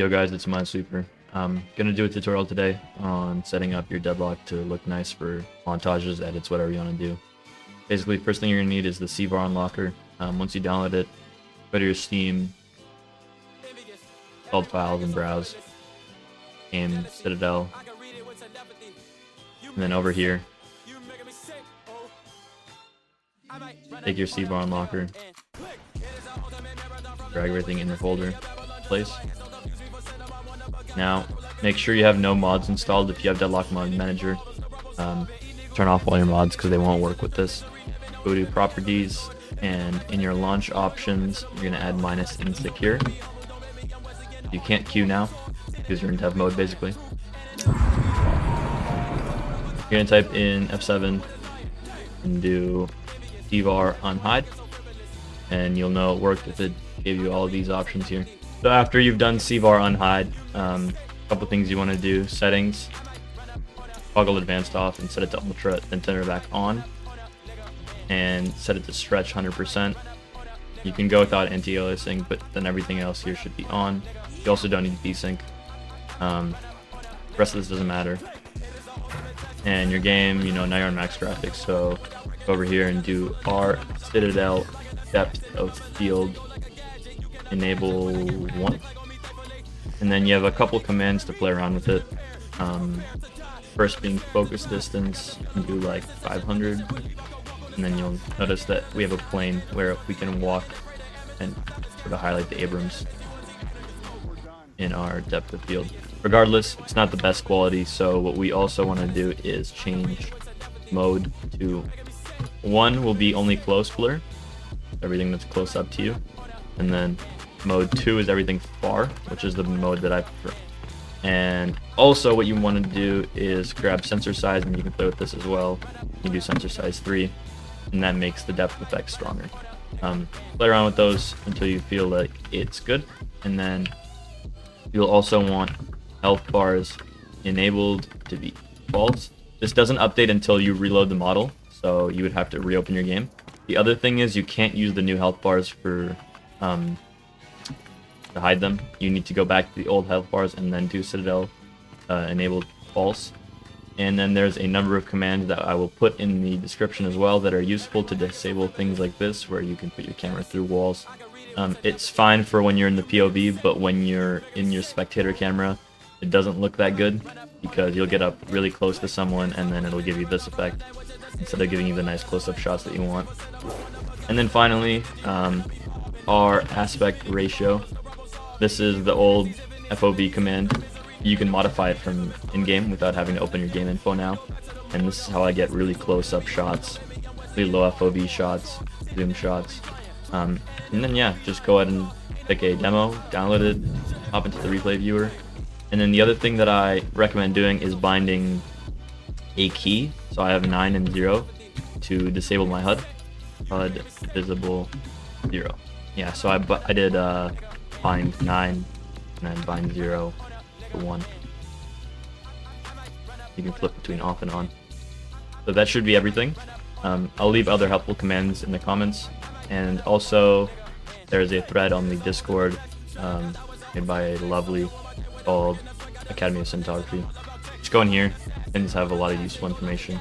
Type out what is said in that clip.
Yo guys, it's Minesweeper. I'm gonna do a tutorial today on setting up your deadlock to look nice for montages, edits, whatever you want to do. Basically, first thing you're gonna need is the CVAR unlocker. Once you download it, go to your Steam, installed files, and browse. Game Citadel, and then over here, take your CVAR unlocker, drag everything in your folder, place. Now, make sure you have no mods installed. If you have Deadlock Mod Manager, turn off all your mods because they won't work with this. Go to Properties, and in your launch options, you're going to add -insecure. You can't queue now because you're in dev mode basically. You're going to type in F7 and do CVAR unhide, and you'll know it worked if it gave you all of these options here. So after you've done CVAR unhide, a couple things you want to do: settings, toggle advanced off and set it to ultra, then turn it back on, and set it to stretch 100%. You can go without anti-aliasing, but then everything else here should be on. You also don't need VSync. The rest of this doesn't matter. And your game, now you're on max graphics, so go over here and do R Citadel depth of field enable 1, and then you have a couple commands to play around with it. First being focus distance, and do like 500, and then you'll notice that we have a plane where we can walk and sort of highlight the Abrams in our depth of field. Regardless, it's not the best quality, so what we also want to do is change mode to 1 will be only close blur, everything that's close up to you, and then mode 2 is everything far, which is the mode that I prefer. And also what you want to do is grab sensor size, and you can play with this as well. You can do sensor size 3, and that makes the depth effect stronger. Play around with those until you feel like it's good, and then you'll also want health bars enabled to be false. This doesn't update until you reload the model, so you would have to reopen your game. The other thing is you can't use the new health bars for to hide them. You need to go back to the old health bars and then do Citadel enabled false. And then there's a number of commands that I will put in the description as well that are useful to disable things like this, where you can put your camera through walls. It's fine for when you're in the POV, but when you're in your spectator camera, it doesn't look that good because you'll get up really close to someone and then it'll give you this effect instead of giving you the nice close-up shots that you want. And then finally, our aspect ratio. This is the old FOV command. You can modify it from in-game without having to open your game info now. And this is how I get really close-up shots, really low FOV shots, zoom shots. And then yeah, just go ahead and pick a demo, download it, hop into the replay viewer. And then the other thing that I recommend doing is binding a key. So I have 9 and 0 to disable my HUD. HUD visible 0. Yeah, so I did bind 9 and then bind 0 to 1. You can flip between off and on. So that should be everything. I'll leave other helpful commands in the comments. And also, there's a thread on the Discord made by a lovely called Academy of Cinematography. Just go in here and just have a lot of useful information.